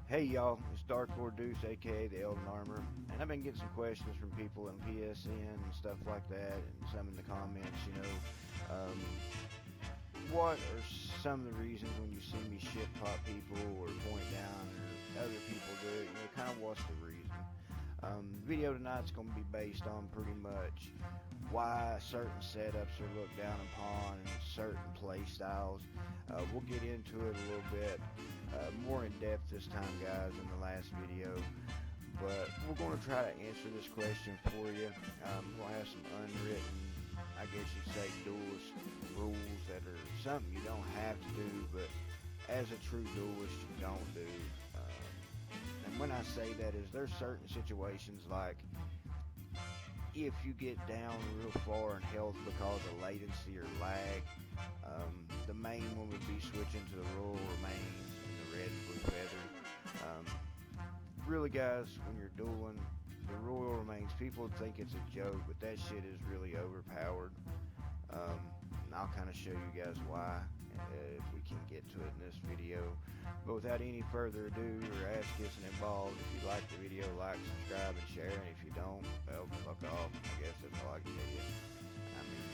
Hey y'all, it's Dark Lord Deuce, aka the Elden Armor, and I've been getting some questions from people in PSN and stuff like that, and some in the comments. What are some of the reasons when you see me shit pop people or point down or other people do it? Kind of what's the reason? The video tonight's going to be based on pretty much why certain setups are looked down upon and certain play styles. We'll get into it a little bit more in depth this time, guys, in the last video. But we're going to try to answer this question for you. We'll have some unwritten, I guess you'd say, duelist rules that are something you don't have to do, but as a true duelist, you don't do. And when I say that is there's certain situations like if you get down real far in health because of latency or lag, the main one would be switching to the Royal Remains and the red and blue feather. Really, guys, when you're dueling, the Royal Remains, people think it's a joke, but that shit is really overpowered. And I'll kind of show you guys why if we can get to it in this video. But without any further ado, or ass kissing involved, if you like the video, like, subscribe, and share. And if you don't, well, fuck off. I guess that's all I can tell you. I mean,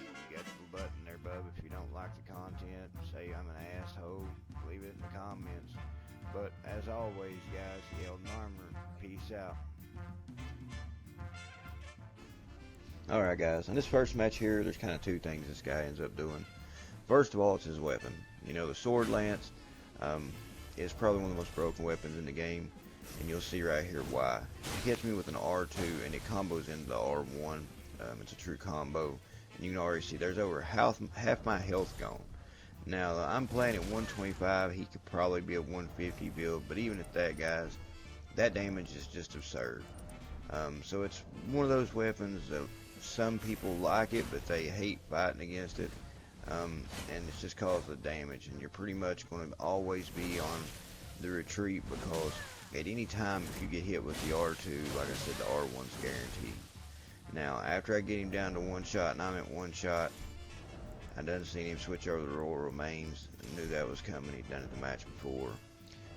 you got the button there, bub. If you don't like the content, say I'm an asshole, leave it in the comments. But as always, guys, the Elden Armor, peace out. Alright guys, in this first match here, there's kind of two things this guy ends up doing. First of all, it's his weapon. The sword lance is probably one of the most broken weapons in the game, and you'll see right here why. He hits me with an R2 and it combos into the R1. It's a true combo, and you can already see there's over half my health gone. Now, I'm playing at 125, he could probably be a 150 build, but even at that, guys, that damage is just absurd. So it's one of those weapons that some people like it, but they hate fighting against it, and it's just cause of the damage, and you're pretty much going to always be on the retreat because at any time if you get hit with the R2, like I said, the R1's guaranteed. Now, after I get him down to one shot, and I'm at one shot, I done seen him switch over to the Royal Remains. I knew that was coming. He'd done it the match before.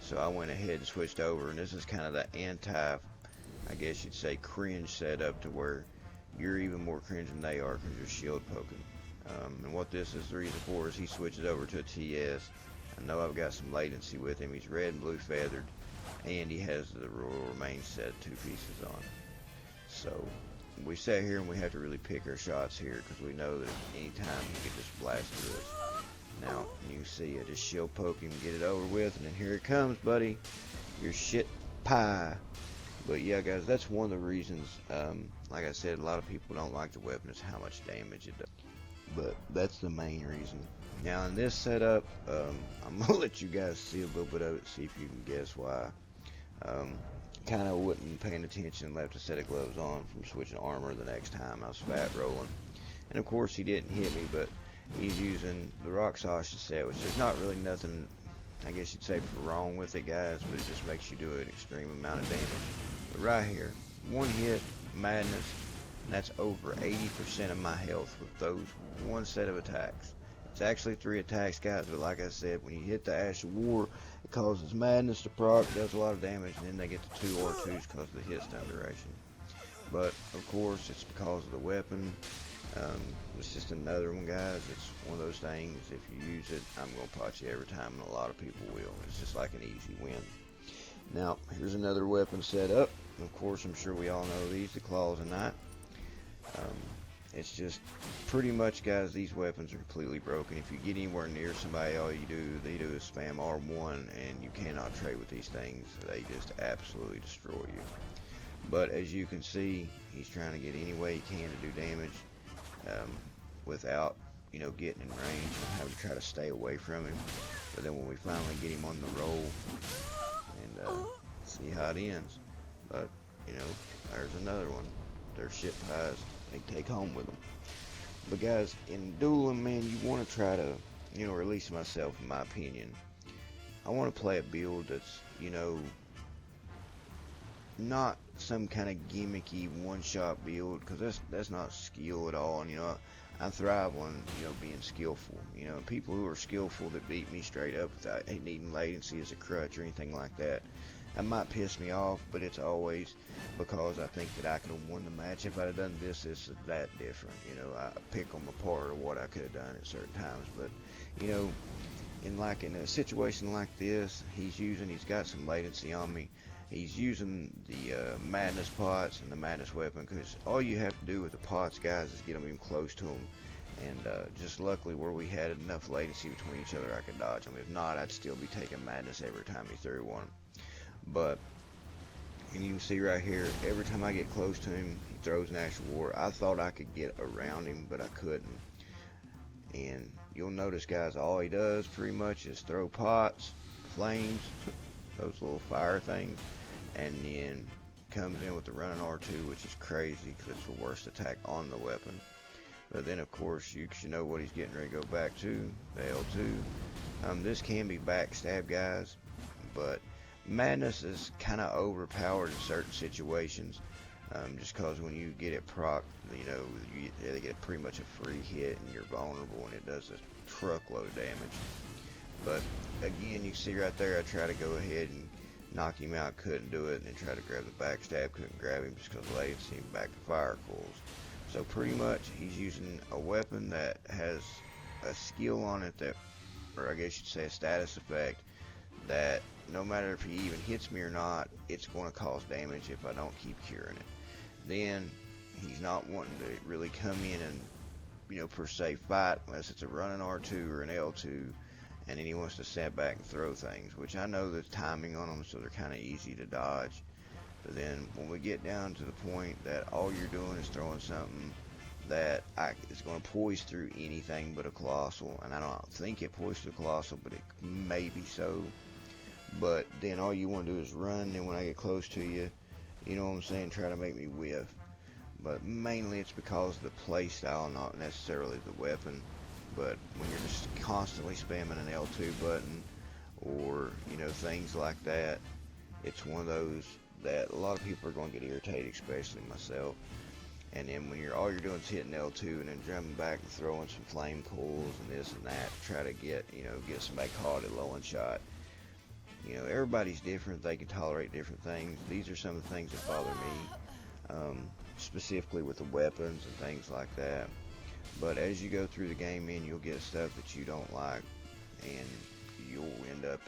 So I went ahead and switched over, and this is kind of the I guess you'd say, cringe setup to where you're even more cringe than they are because you're shield poking. And what this is the reason for is he switches over to a TS. I know I've got some latency with him. He's red and blue feathered, and he has the Royal Remains set 2 pieces on. So we sat here and we have to really pick our shots here because we know that any time he could just blast through us. Now you see I just shield poke him, get it over with, and then here it comes, buddy. Your shit pie. But yeah, guys, that's one of the reasons. Like I said, a lot of people don't like the weapon is how much damage it does. But that's the main reason. Now in this setup, I'm gonna let you guys see a little bit of it, see if you can guess why. Kind of wasn't paying attention and left a set of gloves on from switching armor the next time I was fat rolling. And of course he didn't hit me, but he's using the Rock Sasha set, which is not really nothing, I guess you'd say, wrong with it, guys, but it just makes you do an extreme amount of damage. But right here, one hit, madness, and that's over 80% of my health with those one set of attacks. It's actually 3 attacks, guys, but like I said, when you hit the Ash of War, it causes madness to proc, does a lot of damage, and then they get the 2 R2s because of the hit stun duration. But of course, it's because of the weapon. It's just another one, guys. It's one of those things, if you use it, I'm going to pot you every time, and a lot of people will. It's just like an easy win. Now, here's another weapon set up. Of course, I'm sure we all know these, the Claws of Night. It's just pretty much, guys, these weapons are completely broken. If you get anywhere near somebody, all they do is spam R1, and you cannot trade with these things. They just absolutely destroy you. But as you can see, he's trying to get any way he can to do damage without, getting in range and having to try to stay away from him. But then when we finally get him on the roll and see how it ends. But, there's another one. They're shit pies. They take home with them. But guys, in dueling, man, you want to try to, or at least myself, in my opinion, I want to play a build that's, not some kind of gimmicky one-shot build, because that's not skill at all. And, I thrive on, being skillful. People who are skillful that beat me straight up without needing latency as a crutch or anything like that. That might piss me off, but it's always because I think that I could have won the match if I'd have done this, or that different. I pick them apart or what I could have done at certain times. But, in a situation like this, he's got some latency on me. He's using the madness pots and the madness weapon, because all you have to do with the pots, guys, is get them even close to him. And just luckily where we had enough latency between each other, I could dodge him. If not, I'd still be taking madness every time he threw one. But, and you can see right here, every time I get close to him, he throws an actual war. I thought I could get around him, but I couldn't. And you'll notice, guys, all he does pretty much is throw pots, flames, those little fire things, and then comes in with the running R2, which is crazy because it's the worst attack on the weapon. But then, of course, you should know what he's getting ready to go back to, the L2. This can be backstab, guys, but madness is kind of overpowered in certain situations, just because when you get it proc, they get pretty much a free hit and you're vulnerable, and it does a truckload of damage. But again, you see right there, I try to go ahead and knock him out, couldn't do it, and then try to grab the backstab, couldn't grab him just because of latency and back to fire coils. So pretty much he's using a weapon that has a skill on it that, or I guess you'd say a status effect, that no matter if he even hits me or not, it's going to cause damage if I don't keep curing it. Then he's not wanting to really come in and, per se fight unless it's a running R2 or an L2, and then he wants to step back and throw things, which I know there's timing on them, so they're kind of easy to dodge. But then when we get down to the point that all you're doing is throwing something that is going to poise through anything but a colossal, and I don't think it poised through colossal, but it may be so. But then all you want to do is run, and when I get close to you, you know what I'm saying, try to make me whiff. But mainly it's because of the play style, not necessarily the weapon. But when you're just constantly spamming an L2 button, or things like that, it's one of those that a lot of people are going to get irritated, especially myself. And then when all you're doing is hitting L2 and then jumping back and throwing some flame coils and this and that to try to get somebody caught at low and shot. Everybody's different. They can tolerate different things. These are some of the things that bother me, specifically with the weapons and things like that. But as you go through the game, you'll get stuff that you don't like, and you'll end up,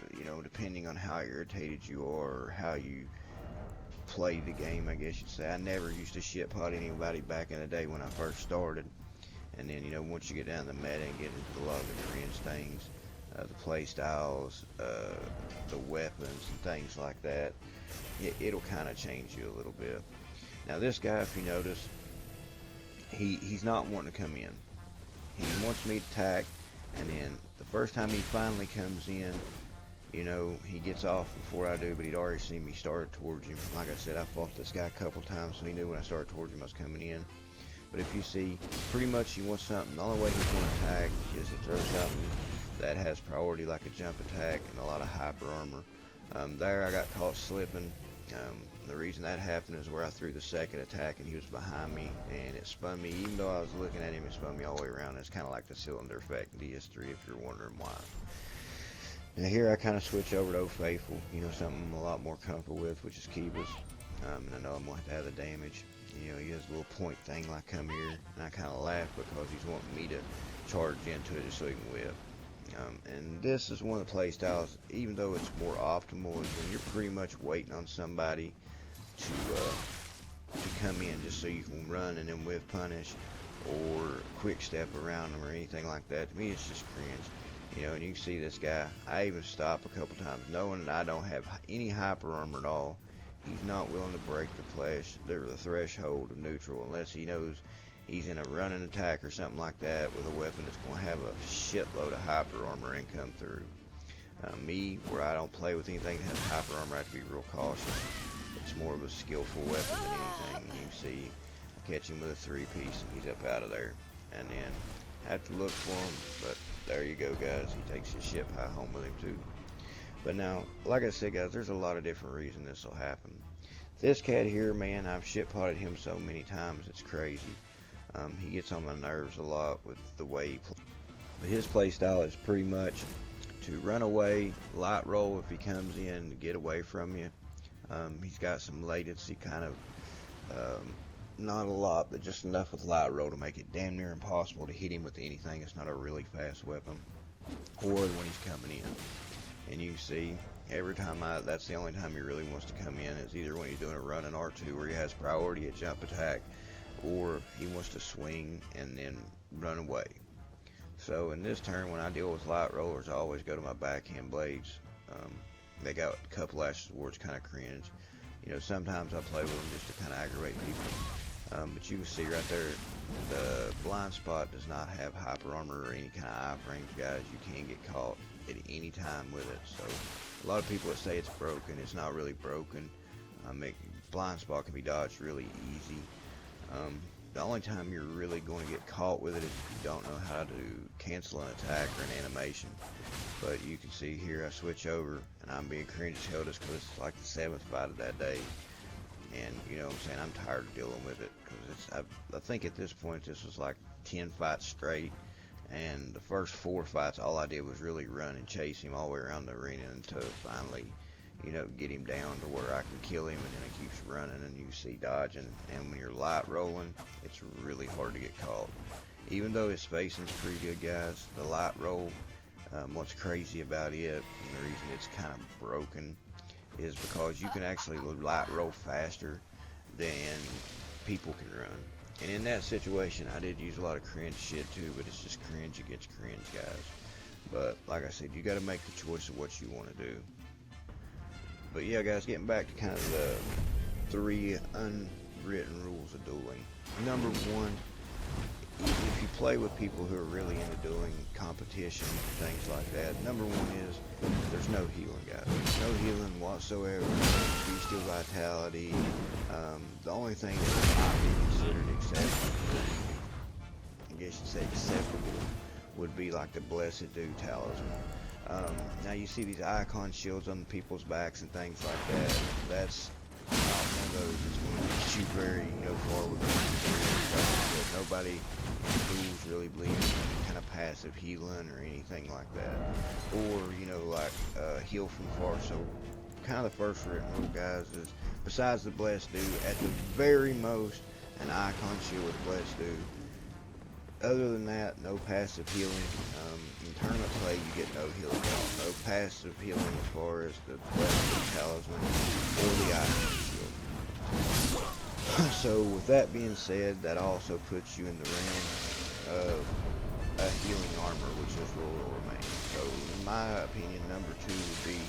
depending on how irritated you are or how you play the game, I guess you'd say. I never used to shitpot anybody back in the day when I first started. And then, once you get down the meta and get into a lot of the cringe things, the play styles, the weapons and things like that, it'll kind of change you a little bit. Now this guy, if you notice, he's not wanting to come in. He wants me to attack, and then the first time he finally comes in, he gets off before I do, but he'd already seen me start towards him. Like I said, I fought this guy a couple times, so he knew when I started towards him I was coming in. But if you see, pretty much he wants something. The only way he's going to attack is to throw something that has priority, like a jump attack and a lot of hyper armor. There I got caught slipping. The reason that happened is where I threw the second attack and he was behind me, and it spun me. Even though I was looking at him, it spun me all the way around. It's kind of like the cylinder effect in DS3, if you're wondering why. Now here I kind of switch over to O Faithful, something I'm a lot more comfortable with, which is Kiva's. And I know I'm going to have the damage. He has a little point thing like come here, and I kind of laugh because he's wanting me to charge into it just so he can whip. And this is one of the play styles, even though it's more optimal, is when you're pretty much waiting on somebody to come in just so you can run and then whiff punish or quick step around them or anything like that. To me, it's just cringe. And you can see this guy, I even stop a couple times knowing that I don't have any hyper armor at all. He's not willing to break the threshold of neutral unless he knows he's in a running attack or something like that with a weapon that's going to have a shitload of hyper armor and come through. Me, where I don't play with anything that has hyper armor, I have to be real cautious. It's more of a skillful weapon than anything. And you can see I catch him with a 3-piece and he's up out of there. And then I have to look for him, but there you go, guys. He takes his ship high home with him too. But now, like I said, guys, there's a lot of different reasons this will happen. This cat here, man, I've shit-potted him so many times, it's crazy. He gets on my nerves a lot with the way he plays. But his play style is pretty much to run away, light roll if he comes in to get away from you. He's got some latency, kind of, not a lot, but just enough with light roll to make it damn near impossible to hit him with anything. It's not a really fast weapon, or when he's coming in. And you can see every time that's the only time he really wants to come in is either when he's doing a run in R2 where he has priority at jump attack, or he wants to swing and then run away. So in this turn, when I deal with light rollers, I always go to my backhand blades. They got a couple lashes where it's kind of cringe. Sometimes I play with them just to kind of aggravate people. But you can see right there, the blind spot does not have hyper armor or any kind of iframes, guys. You can get caught at any time with it. So a lot of people that say it's broken, it's not really broken. Blind spot can be dodged really easy. The only time you're really going to get caught with it is if you don't know how to cancel an attack or an animation. But you can see here I switch over and I'm being cringe as hell just because it's like the 7th fight of that day. And you know what I'm saying, I'm tired of dealing with it because I think at this point this was like 10 fights straight. And the first 4 fights, all I did was really run and chase him all the way around the arena until finally, get him down to where I can kill him, and then he keeps running and you see dodging. And when you're light rolling, it's really hard to get caught. Even though his spacing's pretty good, guys, the light roll, what's crazy about it, and the reason it's kind of broken, is because you can actually light roll faster than people can run. And in that situation, I did use a lot of cringe shit too, but it's just cringe against cringe, guys. But like I said, you got to make the choice of what you want to do. But yeah, guys, getting back to kind of the 3 unwritten rules of dueling. Number 1, if you play with people who are really into dueling, competition, things like that, number 1 is there's no healing, guys. There's no healing whatsoever. Bestial vitality. The only thing that would not be considered acceptable, I guess you'd say acceptable, would be like the Blessed Dew talisman. Now you see these icon shields on people's backs and things like that. That's not one of those that's going to get you very far with it. Nobody in duels really believes in any kind of passive healing or anything like that. Or, like heal from far. So kind of the first written rule, guys, is besides the Blessed Dew, at the very most, an icon shield with Blessed Dew. Other than that, no passive healing. In tournament play, you get no healing at all. No passive healing as far as the Blessed Talisman or the Icon Shield. So with that being said, that also puts you in the range of a healing armor, which is Royal Remains. So in my opinion, number 2 would be,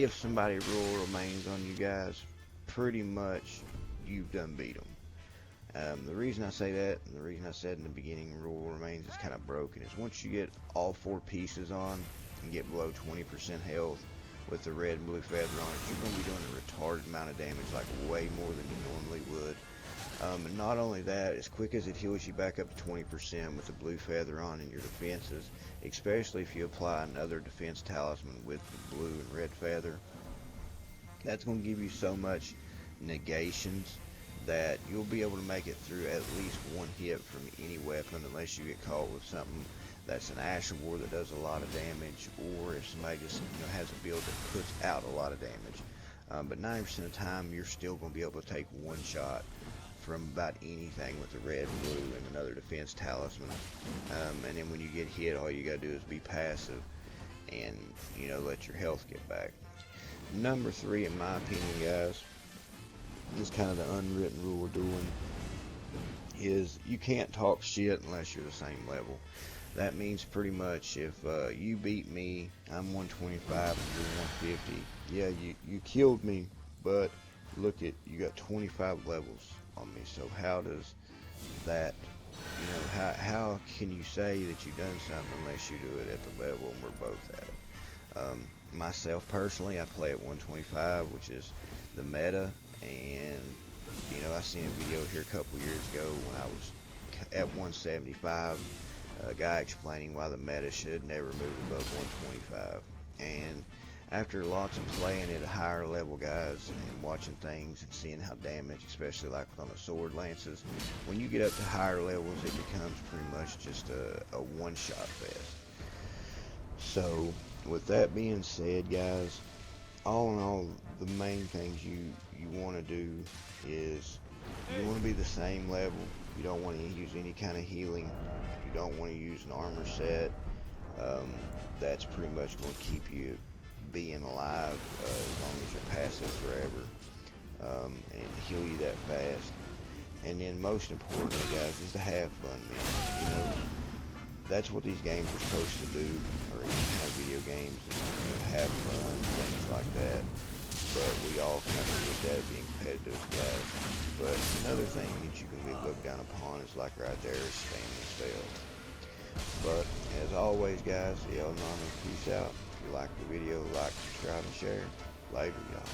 if somebody Royal Remains on you guys, pretty much you've done beat them. The reason I say that, and the reason I said in the beginning Royal Remains is kind of broken, is once you get all 4 pieces on and get below 20% health with the red and blue feather on it, you're going to be doing a retarded amount of damage, like way more than you normally would. And not only that, as quick as it heals you back up to 20% with the blue feather on in your defenses, especially if you apply another defense talisman with the blue and red feather, that's going to give you so much negations that you'll be able to make it through at least 1 hit from any weapon, unless you get caught with something that's an Asher War that does a lot of damage, or if somebody just has a build that puts out a lot of damage. But 90% of the time, you're still going to be able to take 1 shot from about anything with the red, blue, and another defense talisman. And then when you get hit, all you got to do is be passive and let your health get back. Number 3, in my opinion, guys, this kind of the unwritten rule of dueling, is you can't talk shit unless you're the same level. That means pretty much if you beat me, I'm 125 and you're 150. Yeah, you killed me, but look at, you got 25 levels on me. So how does that, how can you say that you've done something unless you do it at the level and we're both at it? Myself personally, I play at 125, which is the meta. And I seen a video here a couple years ago when I was at 175, a guy explaining why the meta should never move above 125. And after lots of playing at a higher level, guys, and watching things and seeing how damage, especially like on the sword lances, when you get up to higher levels, it becomes pretty much just a one-shot fest. So, with that being said, guys, all in all, the main things you want to do is you want to be the same level. You don't want to use any kind of healing. You don't want to use an armor set. That's pretty much going to keep you being alive as long as you're passive forever, and heal you that fast. And then most importantly, guys, is to have fun, man. You know, that's what these games are supposed to do, or any kind of video games, is, you know, have fun, things like that. But we all kind of look at it being competitive, guys. But another thing that you can be looked down upon is like right there is spamming spells. But as always, guys, the Elden Ring, peace out. If you like the video, like, subscribe, and share. Later, y'all.